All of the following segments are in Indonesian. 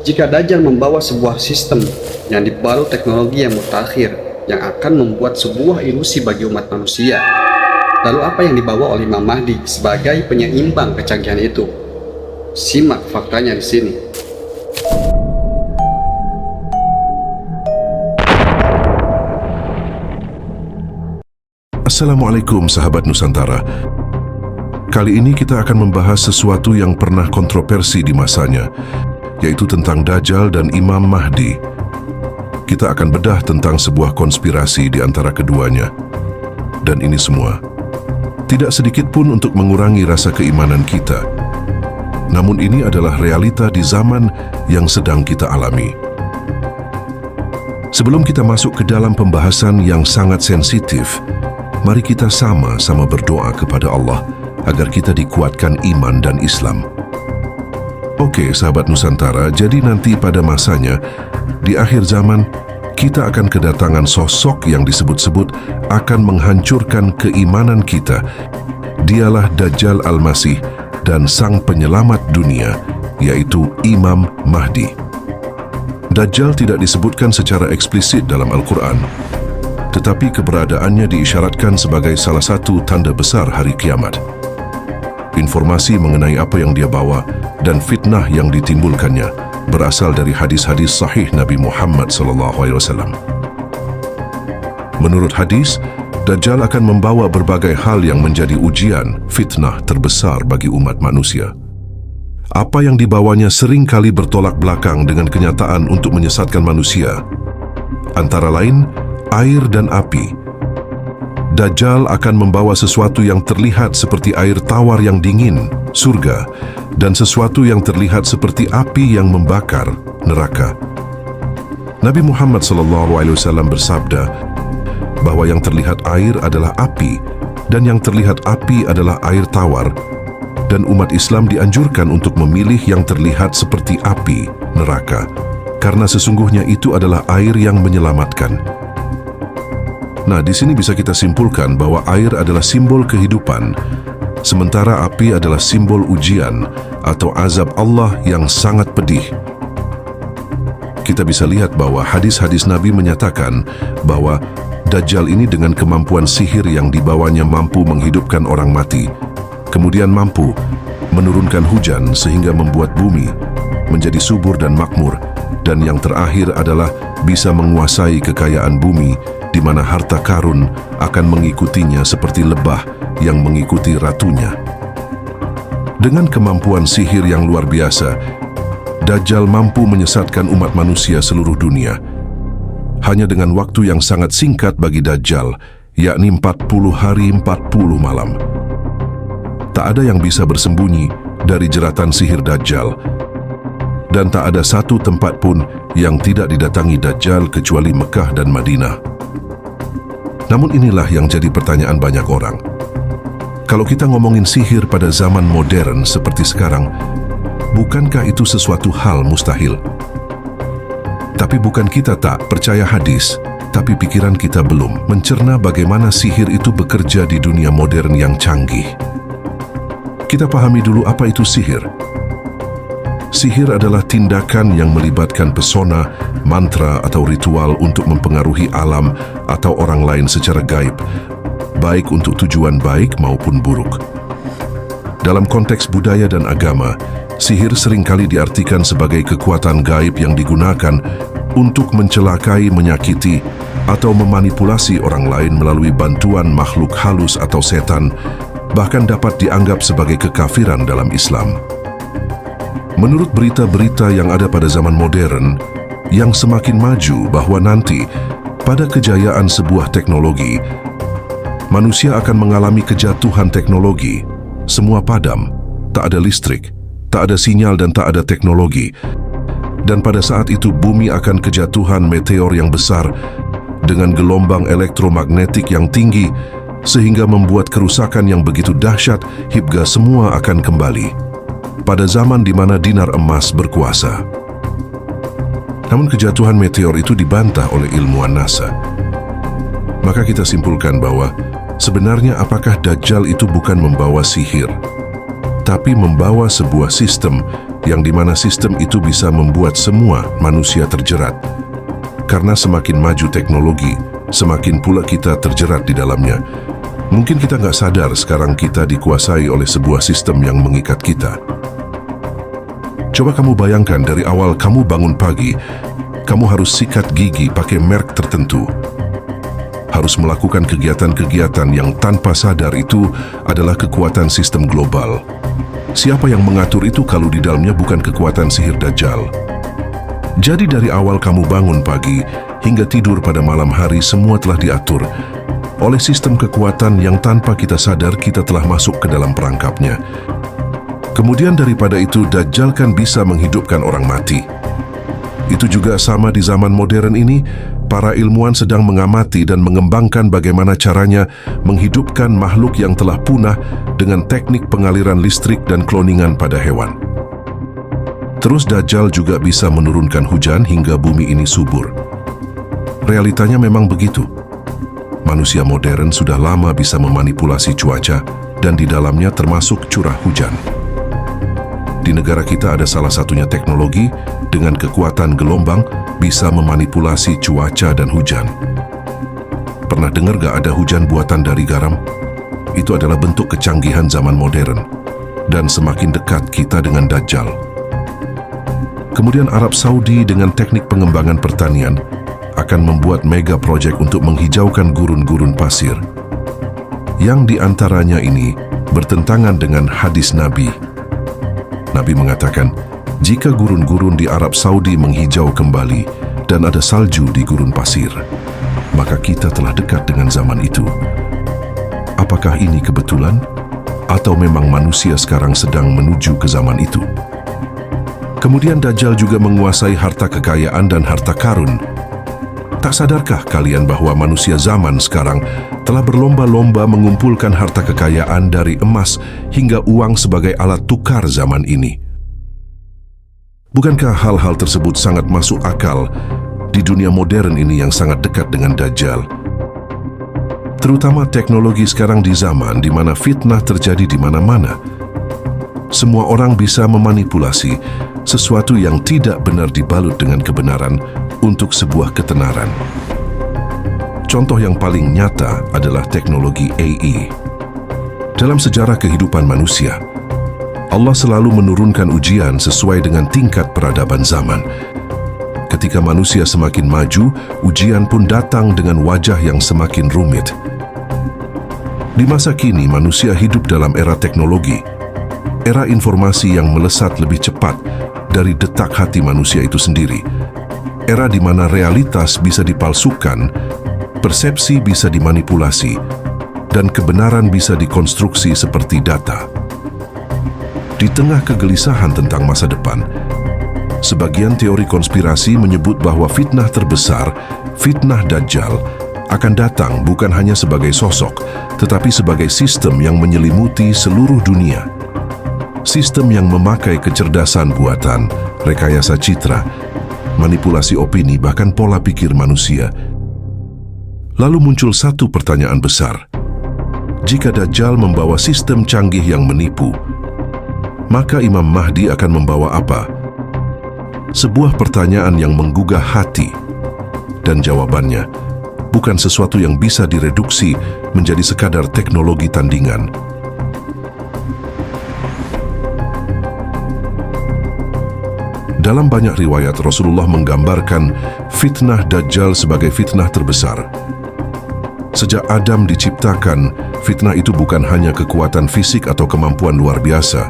Jika Dajjal membawa sebuah sistem yang dibalut teknologi yang mutakhir yang akan membuat sebuah ilusi bagi umat manusia, lalu apa yang dibawa oleh Imam Mahdi sebagai penyeimbang kecanggihan itu? Simak faktanya di sini. Assalamualaikum sahabat Nusantara. Kali ini kita akan membahas sesuatu yang pernah kontroversi di masanya, yaitu tentang Dajjal dan Imam Mahdi. Kita akan bedah tentang sebuah konspirasi di antara keduanya. Dan ini semua tidak sedikit pun untuk mengurangi rasa keimanan kita. Namun ini adalah realita di zaman yang sedang kita alami. Sebelum kita masuk ke dalam pembahasan yang sangat sensitif, mari kita sama-sama berdoa kepada Allah agar kita dikuatkan iman dan Islam. Oke, sahabat Nusantara, jadi nanti pada masanya, di akhir zaman, kita akan kedatangan sosok yang disebut-sebut akan menghancurkan keimanan kita. Dialah Dajjal Al-Masih dan sang penyelamat dunia, yaitu Imam Mahdi. Dajjal tidak disebutkan secara eksplisit dalam Al-Quran, tetapi keberadaannya diisyaratkan sebagai salah satu tanda besar hari kiamat. Informasi mengenai apa yang dia bawa dan fitnah yang ditimbulkannya berasal dari hadis-hadis sahih Nabi Muhammad SAW. Menurut hadis, Dajjal akan membawa berbagai hal yang menjadi ujian, fitnah terbesar bagi umat manusia. Apa yang dibawanya sering kali bertolak belakang dengan kenyataan untuk menyesatkan manusia. Antara lain, air dan api. Dajjal akan membawa sesuatu yang terlihat seperti air tawar yang dingin, surga, dan sesuatu yang terlihat seperti api yang membakar, neraka. Nabi Muhammad SAW bersabda bahwa yang terlihat air adalah api dan yang terlihat api adalah air tawar, dan umat Islam dianjurkan untuk memilih yang terlihat seperti api, neraka, karena sesungguhnya itu adalah air yang menyelamatkan. Nah, di sini bisa kita simpulkan bahwa air adalah simbol kehidupan, sementara api adalah simbol ujian atau azab Allah yang sangat pedih. Kita bisa lihat bahwa hadis-hadis Nabi menyatakan bahwa Dajjal ini dengan kemampuan sihir yang dibawanya mampu menghidupkan orang mati, kemudian mampu menurunkan hujan sehingga membuat bumi menjadi subur dan makmur, dan yang terakhir adalah bisa menguasai kekayaan bumi, di mana harta karun akan mengikutinya seperti lebah yang mengikuti ratunya. Dengan kemampuan sihir yang luar biasa, Dajjal mampu menyesatkan umat manusia seluruh dunia. Hanya dengan waktu yang sangat singkat bagi Dajjal, yakni 40 hari 40 malam. Tak ada yang bisa bersembunyi dari jeratan sihir Dajjal, dan tak ada satu tempat pun yang tidak didatangi Dajjal kecuali Mekah dan Madinah. Namun inilah yang jadi pertanyaan banyak orang. Kalau kita ngomongin sihir pada zaman modern seperti sekarang, bukankah itu sesuatu hal mustahil? Tapi bukan kita tak percaya hadis, tapi pikiran kita belum mencerna bagaimana sihir itu bekerja di dunia modern yang canggih. Kita pahami dulu apa itu sihir. Sihir adalah tindakan yang melibatkan pesona, mantra atau ritual untuk mempengaruhi alam atau orang lain secara gaib, baik untuk tujuan baik maupun buruk. Dalam konteks budaya dan agama, sihir seringkali diartikan sebagai kekuatan gaib yang digunakan untuk mencelakai, menyakiti, atau memanipulasi orang lain melalui bantuan makhluk halus atau setan, bahkan dapat dianggap sebagai kekafiran dalam Islam. Menurut berita-berita yang ada pada zaman modern, yang semakin maju bahwa nanti, pada kejayaan sebuah teknologi, manusia akan mengalami kejatuhan teknologi, semua padam, tak ada listrik, tak ada sinyal dan tak ada teknologi. Dan pada saat itu bumi akan kejatuhan meteor yang besar dengan gelombang elektromagnetik yang tinggi, sehingga membuat kerusakan yang begitu dahsyat hingga semua akan kembali pada zaman di mana dinar emas berkuasa. Namun kejatuhan meteor itu dibantah oleh ilmuwan NASA. Maka kita simpulkan bahwa sebenarnya apakah Dajjal itu bukan membawa sihir, tapi membawa sebuah sistem yang dimana sistem itu bisa membuat semua manusia terjerat. Karena semakin maju teknologi, semakin pula kita terjerat di dalamnya. Mungkin kita nggak sadar sekarang kita dikuasai oleh sebuah sistem yang mengikat kita. Coba kamu bayangkan dari awal kamu bangun pagi, kamu harus sikat gigi pakai merek tertentu. Harus melakukan kegiatan-kegiatan yang tanpa sadar itu adalah kekuatan sistem global. Siapa yang mengatur itu kalau di dalamnya bukan kekuatan sihir Dajjal? Jadi dari awal kamu bangun pagi hingga tidur pada malam hari semua telah diatur oleh sistem kekuatan yang tanpa kita sadar kita telah masuk ke dalam perangkapnya. Kemudian daripada itu Dajjal kan bisa menghidupkan orang mati. Itu juga sama di zaman modern ini, para ilmuwan sedang mengamati dan mengembangkan bagaimana caranya menghidupkan makhluk yang telah punah dengan teknik pengaliran listrik dan kloningan pada hewan. Terus Dajjal juga bisa menurunkan hujan hingga bumi ini subur. Realitanya memang begitu. Manusia modern sudah lama bisa memanipulasi cuaca dan di dalamnya termasuk curah hujan. Di negara kita ada salah satunya teknologi dengan kekuatan gelombang bisa memanipulasi cuaca dan hujan. Pernah dengar gak ada hujan buatan dari garam? Itu adalah bentuk kecanggihan zaman modern dan semakin dekat kita dengan Dajjal. Kemudian Arab Saudi dengan teknik pengembangan pertanian akan membuat mega project untuk menghijaukan gurun-gurun pasir. Yang diantaranya ini bertentangan dengan hadis Nabi. Nabi mengatakan, jika gurun-gurun di Arab Saudi menghijau kembali dan ada salju di gurun pasir, maka kita telah dekat dengan zaman itu. Apakah ini kebetulan? Atau memang manusia sekarang sedang menuju ke zaman itu? Kemudian Dajjal juga menguasai harta kekayaan dan harta karun. Tak sadarkah kalian bahwa manusia zaman sekarang telah berlomba-lomba mengumpulkan harta kekayaan dari emas hingga uang sebagai alat tukar zaman ini? Bukankah hal-hal tersebut sangat masuk akal di dunia modern ini yang sangat dekat dengan Dajjal? Terutama teknologi sekarang di zaman di mana fitnah terjadi di mana-mana. Semua orang bisa memanipulasi sesuatu yang tidak benar dibalut dengan kebenaran untuk sebuah ketenaran. Contoh yang paling nyata adalah teknologi AI. Dalam sejarah kehidupan manusia, Allah selalu menurunkan ujian sesuai dengan tingkat peradaban zaman. Ketika manusia semakin maju, ujian pun datang dengan wajah yang semakin rumit. Di masa kini, manusia hidup dalam era teknologi, era informasi yang melesat lebih cepat dari detak hati manusia itu sendiri. Era di mana realitas bisa dipalsukan, persepsi bisa dimanipulasi, dan kebenaran bisa dikonstruksi seperti data. Di tengah kegelisahan tentang masa depan, sebagian teori konspirasi menyebut bahwa fitnah terbesar, fitnah Dajjal, akan datang bukan hanya sebagai sosok, tetapi sebagai sistem yang menyelimuti seluruh dunia. Sistem yang memakai kecerdasan buatan, rekayasa citra, manipulasi opini, bahkan pola pikir manusia. Lalu muncul satu pertanyaan besar. Jika Dajjal membawa sistem canggih yang menipu, maka Imam Mahdi akan membawa apa? Sebuah pertanyaan yang menggugah hati. Dan jawabannya bukan sesuatu yang bisa direduksi menjadi sekadar teknologi tandingan. Dalam banyak riwayat, Rasulullah menggambarkan fitnah Dajjal sebagai fitnah terbesar. Sejak Adam diciptakan, fitnah itu bukan hanya kekuatan fisik atau kemampuan luar biasa,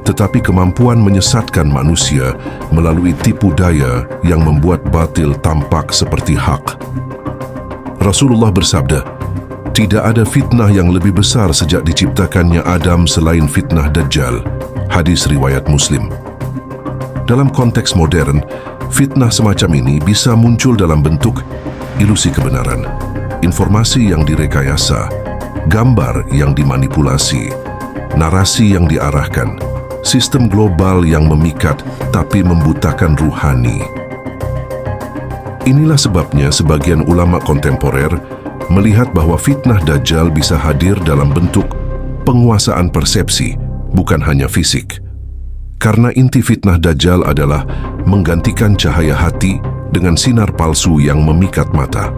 tetapi kemampuan menyesatkan manusia melalui tipu daya yang membuat batil tampak seperti hak. Rasulullah bersabda, tidak ada fitnah yang lebih besar sejak diciptakannya Adam selain fitnah Dajjal. Hadis riwayat Muslim. Dalam konteks modern, fitnah semacam ini bisa muncul dalam bentuk ilusi kebenaran, informasi yang direkayasa, gambar yang dimanipulasi, narasi yang diarahkan, sistem global yang memikat tapi membutakan ruhani. Inilah sebabnya sebagian ulama kontemporer melihat bahwa fitnah Dajjal bisa hadir dalam bentuk penguasaan persepsi, bukan hanya fisik. Karena inti fitnah Dajjal adalah menggantikan cahaya hati dengan sinar palsu yang memikat mata.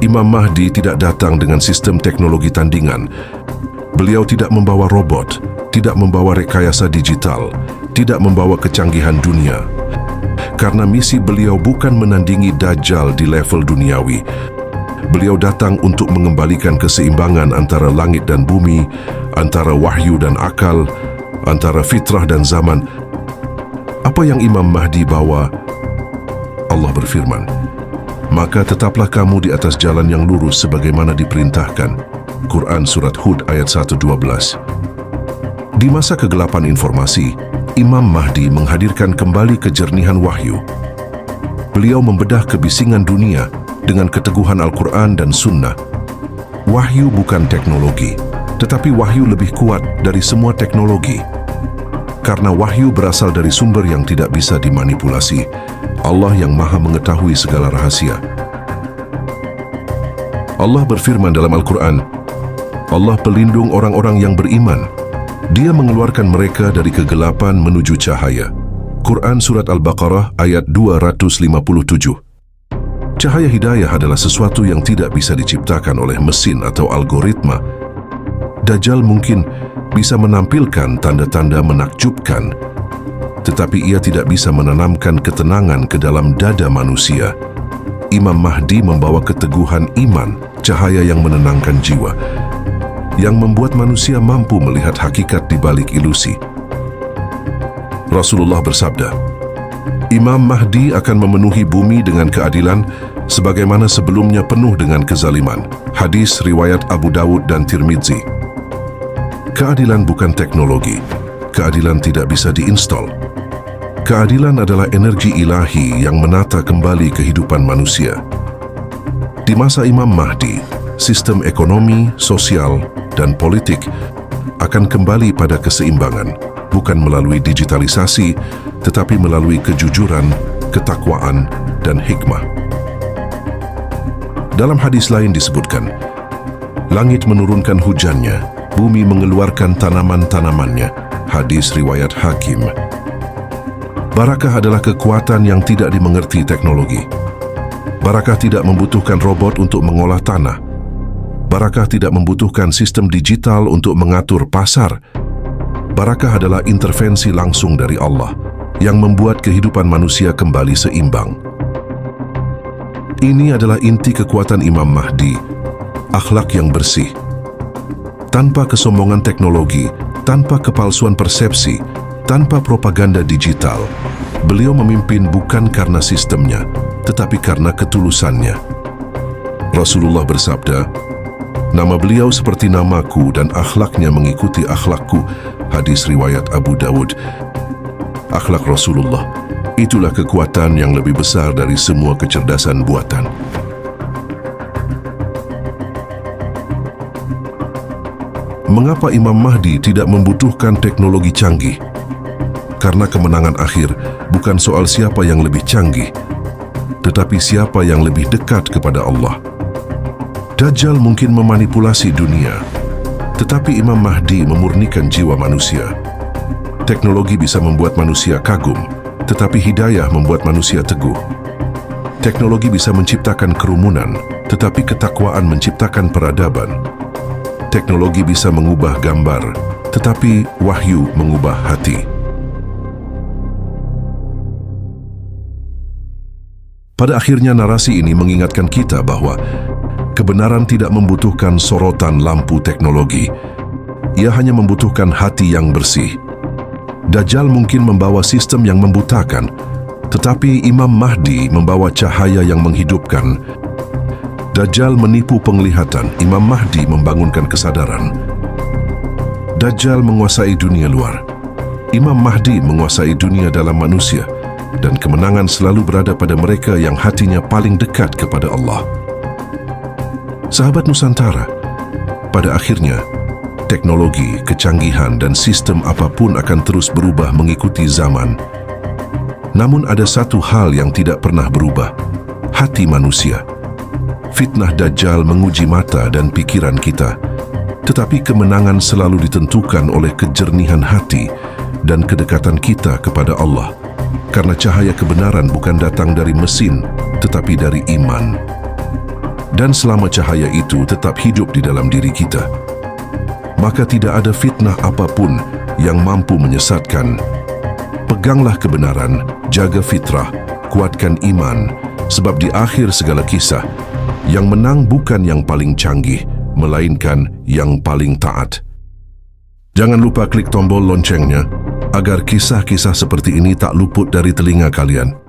Imam Mahdi tidak datang dengan sistem teknologi tandingan. Beliau tidak membawa robot, tidak membawa rekayasa digital, tidak membawa kecanggihan dunia. Karena misi beliau bukan menandingi Dajjal di level duniawi. Beliau datang untuk mengembalikan keseimbangan antara langit dan bumi, antara wahyu dan akal, antara fitrah dan zaman. Apa yang Imam Mahdi bawa? Allah berfirman, "Maka tetaplah kamu di atas jalan yang lurus sebagaimana diperintahkan." Quran Surat Hud ayat 1-12. Di masa kegelapan informasi, Imam Mahdi menghadirkan kembali kejernihan wahyu. Beliau membedah kebisingan dunia dengan keteguhan Al-Quran dan Sunnah. Wahyu bukan teknologi, tetapi wahyu lebih kuat dari semua teknologi. Karena wahyu berasal dari sumber yang tidak bisa dimanipulasi, Allah yang Maha mengetahui segala rahasia. Allah berfirman dalam Al-Quran, Allah pelindung orang-orang yang beriman. Dia mengeluarkan mereka dari kegelapan menuju cahaya. Quran Surat Al-Baqarah ayat 257. Cahaya hidayah adalah sesuatu yang tidak bisa diciptakan oleh mesin atau algoritma. Dajjal mungkin bisa menampilkan tanda-tanda menakjubkan, tetapi ia tidak bisa menanamkan ketenangan ke dalam dada manusia. Imam Mahdi membawa keteguhan iman, cahaya yang menenangkan jiwa, yang membuat manusia mampu melihat hakikat di balik ilusi. Rasulullah bersabda, Imam Mahdi akan memenuhi bumi dengan keadilan sebagaimana sebelumnya penuh dengan kezaliman. Hadis riwayat Abu Dawud dan Tirmidzi. Keadilan bukan teknologi. Keadilan tidak bisa diinstal. Keadilan adalah energi ilahi yang menata kembali kehidupan manusia. Di masa Imam Mahdi, sistem ekonomi, sosial, dan politik akan kembali pada keseimbangan, bukan melalui digitalisasi, tetapi melalui kejujuran, ketakwaan, dan hikmah. Dalam hadis lain disebutkan, langit menurunkan hujannya, bumi mengeluarkan tanaman-tanamannya. Hadis riwayat Hakim. Barakah adalah kekuatan yang tidak dimengerti teknologi. Barakah tidak membutuhkan robot untuk mengolah tanah. Barakah tidak membutuhkan sistem digital untuk mengatur pasar. Barakah adalah intervensi langsung dari Allah yang membuat kehidupan manusia kembali seimbang. Ini adalah inti kekuatan Imam Mahdi, akhlak yang bersih. Tanpa kesombongan teknologi, tanpa kepalsuan persepsi, tanpa propaganda digital, beliau memimpin bukan karena sistemnya, tetapi karena ketulusannya. Rasulullah bersabda, nama beliau seperti namaku dan akhlaknya mengikuti akhlakku. Hadis riwayat Abu Dawud. Akhlak Rasulullah, itulah kekuatan yang lebih besar dari semua kecerdasan buatan. Mengapa Imam Mahdi tidak membutuhkan teknologi canggih? Karena kemenangan akhir bukan soal siapa yang lebih canggih, tetapi siapa yang lebih dekat kepada Allah. Dajjal mungkin memanipulasi dunia, tetapi Imam Mahdi memurnikan jiwa manusia. Teknologi bisa membuat manusia kagum, tetapi hidayah membuat manusia teguh. Teknologi bisa menciptakan kerumunan, tetapi ketakwaan menciptakan peradaban. Teknologi bisa mengubah gambar, tetapi wahyu mengubah hati. Pada akhirnya narasi ini mengingatkan kita bahwa kebenaran tidak membutuhkan sorotan lampu teknologi. Ia hanya membutuhkan hati yang bersih. Dajjal mungkin membawa sistem yang membutakan, tetapi Imam Mahdi membawa cahaya yang menghidupkan. Dajjal menipu penglihatan, Imam Mahdi membangunkan kesadaran. Dajjal menguasai dunia luar. Imam Mahdi menguasai dunia dalam manusia, dan kemenangan selalu berada pada mereka yang hatinya paling dekat kepada Allah. Sahabat Nusantara, pada akhirnya, teknologi, kecanggihan, dan sistem apapun akan terus berubah mengikuti zaman. Namun ada satu hal yang tidak pernah berubah, hati manusia. Fitnah Dajjal menguji mata dan pikiran kita, Tetapi kemenangan selalu ditentukan oleh kejernihan hati dan kedekatan kita kepada Allah. Karena cahaya kebenaran bukan datang dari mesin, tetapi dari iman. Dan selama cahaya itu tetap hidup di dalam diri kita, maka tidak ada fitnah apapun yang mampu menyesatkan. Peganglah kebenaran, jaga fitrah, kuatkan iman, sebab di akhir segala kisah, yang menang bukan yang paling canggih, melainkan yang paling taat. Jangan lupa klik tombol loncengnya, agar kisah-kisah seperti ini tak luput dari telinga kalian.